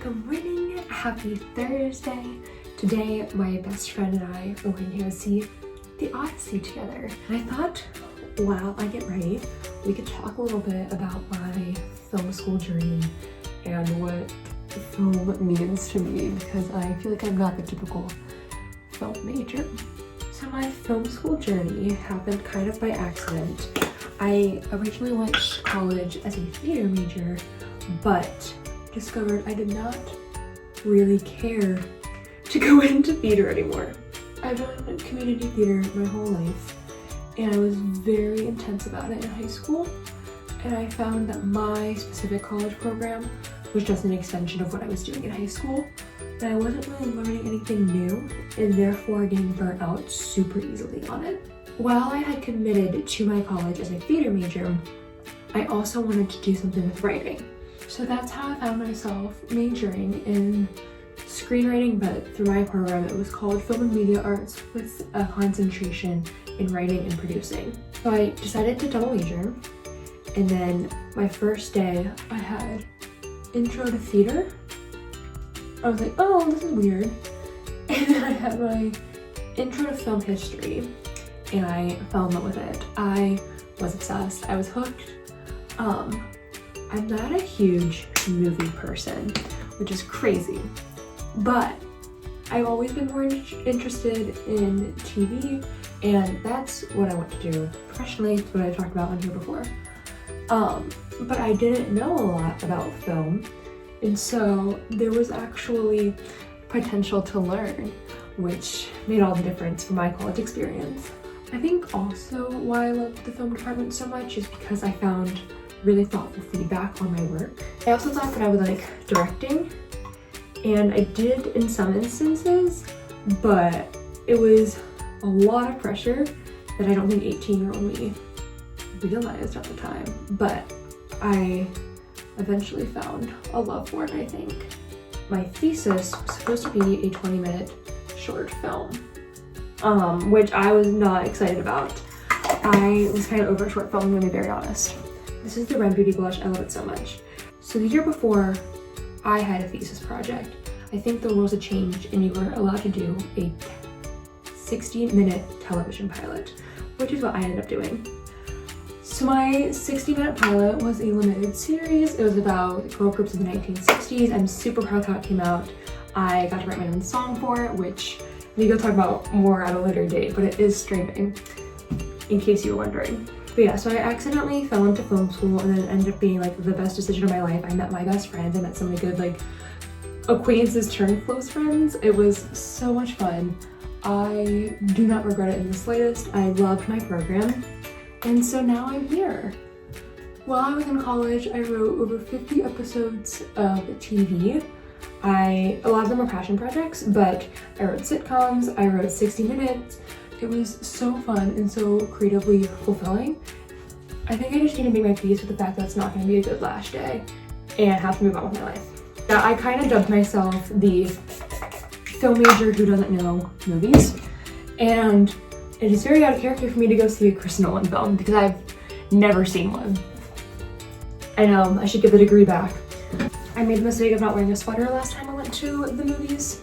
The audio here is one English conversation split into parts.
Good morning, happy Thursday. Today, my best friend and I are going to go see the Odyssey together. And I thought, while I get ready, we could talk a little bit about my film school journey and what film means to me, because I feel like I'm not the typical film major. So my film school journey happened kind of by accident. I originally went to college as a theater major, but discovered I did not really care to go into theater anymore. I've done community theater my whole life, and I was very intense about it in high school, and I found that my specific college program was just an extension of what I was doing in high school, and I wasn't really learning anything new, and therefore getting burnt out super easily on it. While I had committed to my college as a theater major, I also wanted to do something with writing. So that's how I found myself majoring in screenwriting, but through my program it was called Film and Media Arts with a concentration in writing and producing. So I decided to double major, and then my first day I had intro to theater. I was like, oh, this is weird. And then I had my intro to film history, and I fell in love with it. I was obsessed. I was hooked. I'm not a huge movie person, which is crazy, but I've always been more interested in TV, and that's what I want to do professionally. It's what I talked about on here before. But I didn't know a lot about film, and so there was actually potential to learn, which made all the difference for my college experience. I think also why I loved the film department so much is because I found really thoughtful feedback on my work. I also thought that I would like directing, and I did in some instances, but it was a lot of pressure that I don't think 18-year-old me realized at the time, but I eventually found a love for it, I think. My thesis was supposed to be a 20-minute short film, which I was not excited about. I was kind of over short film, I'm gonna be very honest. This is the Red Beauty blush, I love it so much. So the year before I had a thesis project, I think the rules had changed and you were allowed to do a 60-minute television pilot, which is what I ended up doing. So my 60-minute pilot was a limited series. It was about girl groups in the 1960s. I'm super proud how it came out. I got to write my own song for it, which we will talk about more at a later date, but it is streaming, in case you were wondering. But yeah, so I accidentally fell into film school, and then it ended up being like the best decision of my life. I met my best friends. I met so many good like acquaintances turned close friends. It was so much fun. I do not regret it in the slightest. I loved my program, and so now I'm here. While I was in college, I wrote over 50 episodes of TV. A lot of them were passion projects, but I wrote sitcoms, I wrote 60 Minutes. It was so fun and so creatively fulfilling. I think I just need to make my peace with the fact that it's not going to be a good last day and have to move on with my life. Yeah, I kind of dubbed myself the film major who doesn't know movies, and it is very out of character for me to go see a Chris Nolan film because I've never seen one. I know, I should give the degree back. I made the mistake of not wearing a sweater last time I went to the movies,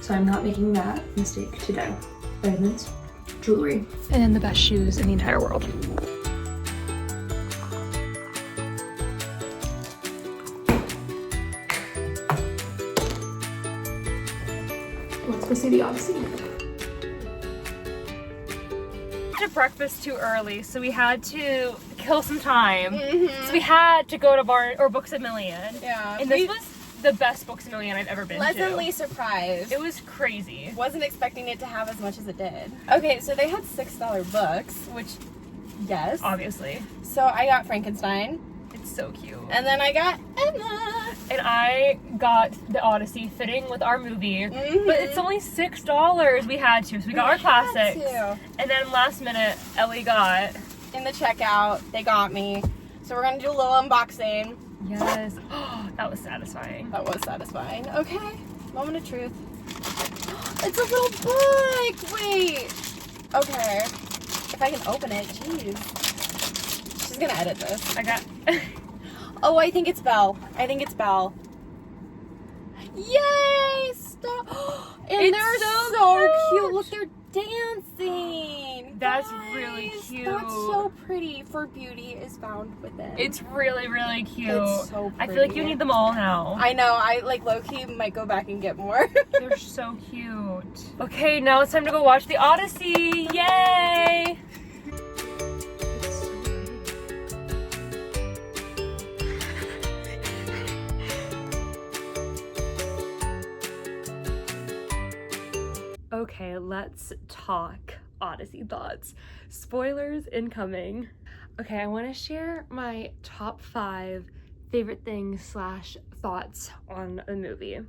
so I'm not making that mistake today. Vitamins, jewelry, and the best shoes in the entire world. Let's go see the Odyssey. To breakfast too early, so we had to kill some time. So we had to go to Books A Million. Yeah. And this was the best Books A Million I've ever been to. Pleasantly surprised. It was crazy. Wasn't expecting it to have as much as it did. Okay, so they had $6 books, which, yes. Obviously. So I got Frankenstein. It's so cute. And then I got Emma. And I got the Odyssey fitting with our movie. But it's only $6. We had to, so we got our classics. And then last minute, Ellie got... In the checkout, they got me. So we're gonna do a little unboxing. Yes. That was satisfying. That was satisfying. Okay, moment of truth. It's a little book! Wait! Okay. If I can open it, jeez. She's gonna edit this. I got... Oh, I think it's Belle. I think it's Belle. Yay! Stop! And It's they're so cute. Look, they're dancing. That's Guys, really cute. That's so pretty. For beauty is found within. It's really, really cute. It's so I pretty. feel like you need them all now. I know. I like low-key might go back and get more. They're so cute. Okay, now it's time to go watch the Odyssey. Yay! Okay, let's talk Odyssey thoughts. Spoilers incoming. Okay, I want to share my top 5 favorite things / thoughts on the movie.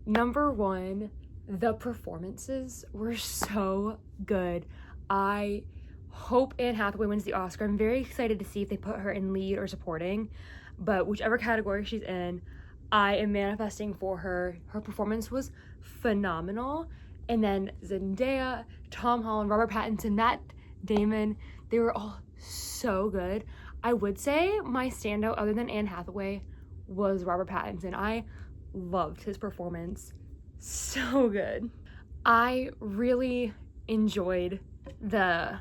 Number 1, the performances were so good. I hope Anne Hathaway wins the Oscar. I'm very excited to see if they put her in lead or supporting, but whichever category she's in, I am manifesting for her. Her performance was phenomenal. And then Zendaya, Tom Holland, Robert Pattinson, Matt Damon, they were all so good. I would say my standout, other than Anne Hathaway, was Robert Pattinson. I loved his performance. So good. I really enjoyed the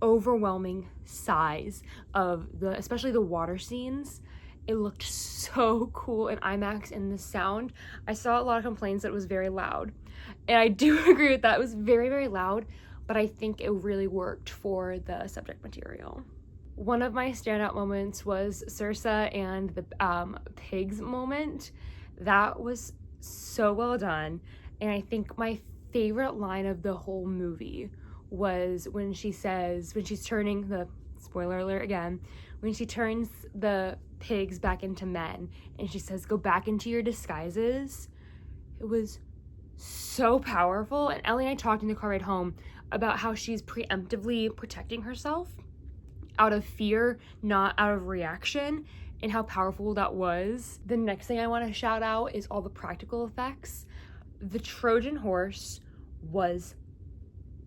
overwhelming size of especially the water scenes. It looked so cool in IMAX, and the sound, I saw a lot of complaints that it was very loud. And I do agree with that. It was very, very loud, but I think it really worked for the subject material. One of my standout moments was Saoirse and the pigs moment. That was so well done. And I think my favorite line of the whole movie was when she's turning the, spoiler alert again, when she turns the pigs back into men and she says, "Go back into your disguises." It was so powerful. And Ellie and I talked in the car ride home about how she's preemptively protecting herself out of fear, not out of reaction, and how powerful that was. The next thing I want to shout out is all the practical effects. The Trojan horse was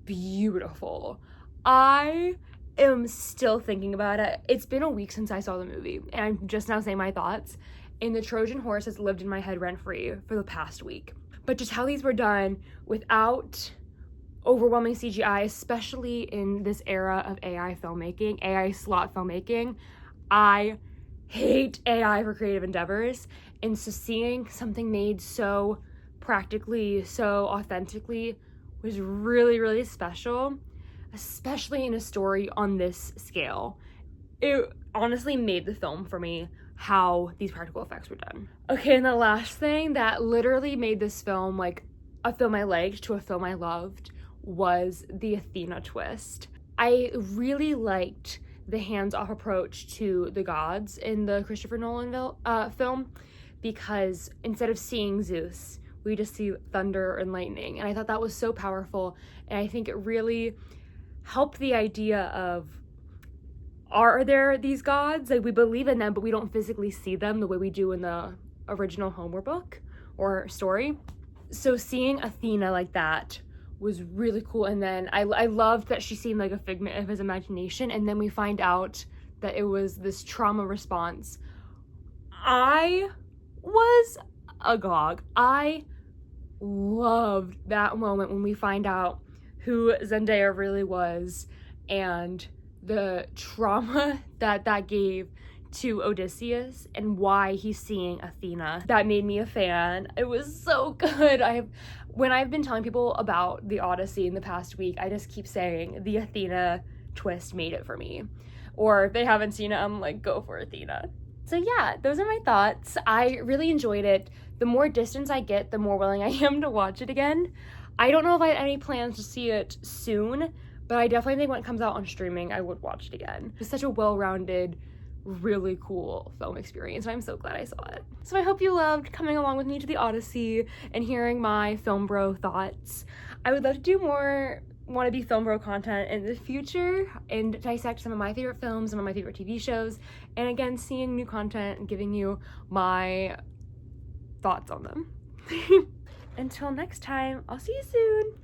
beautiful. I am still thinking about it. It's been a week since I saw the movie, and I'm just now saying my thoughts, and the Trojan horse has lived in my head rent-free for the past week. But just how these were done without overwhelming CGI, especially in this era of AI filmmaking, AI slot filmmaking. I hate AI for creative endeavors, and so seeing something made so practically, so authentically was really, really special, especially in a story on this scale. It honestly made the film for me, how these practical effects were done. Okay, and the last thing that literally made this film like a film I liked to a film I loved was the Athena twist. I really liked the hands-off approach to the gods in the Christopher Nolan film, because instead of seeing Zeus, we just see thunder and lightning, and I thought that was so powerful, and I think it really helped the idea of, are there these gods? Like, we believe in them, but we don't physically see them the way we do in the original Homer book or story. So seeing Athena like that was really cool. And then I loved that she seemed like a figment of his imagination, and then we find out that it was this trauma response. I was agog. I loved that moment when we find out who Zendaya really was and the trauma that gave to Odysseus and why he's seeing Athena. That made me a fan. It was so good. When I've been telling people about the Odyssey in the past week, I just keep saying the Athena twist made it for me. Or if they haven't seen it, I'm like, go for Athena. So yeah, those are my thoughts. I really enjoyed it. The more distance I get, the more willing I am to watch it again. I don't know if I had any plans to see it soon, but I definitely think when it comes out on streaming, I would watch it again. It's such a well-rounded, really cool film experience, and I'm so glad I saw it. So I hope you loved coming along with me to the Odyssey and hearing my film bro thoughts. I would love to do more wannabe film bro content in the future and dissect some of my favorite films, some of my favorite TV shows, and again, seeing new content and giving you my thoughts on them. Until next time, I'll see you soon.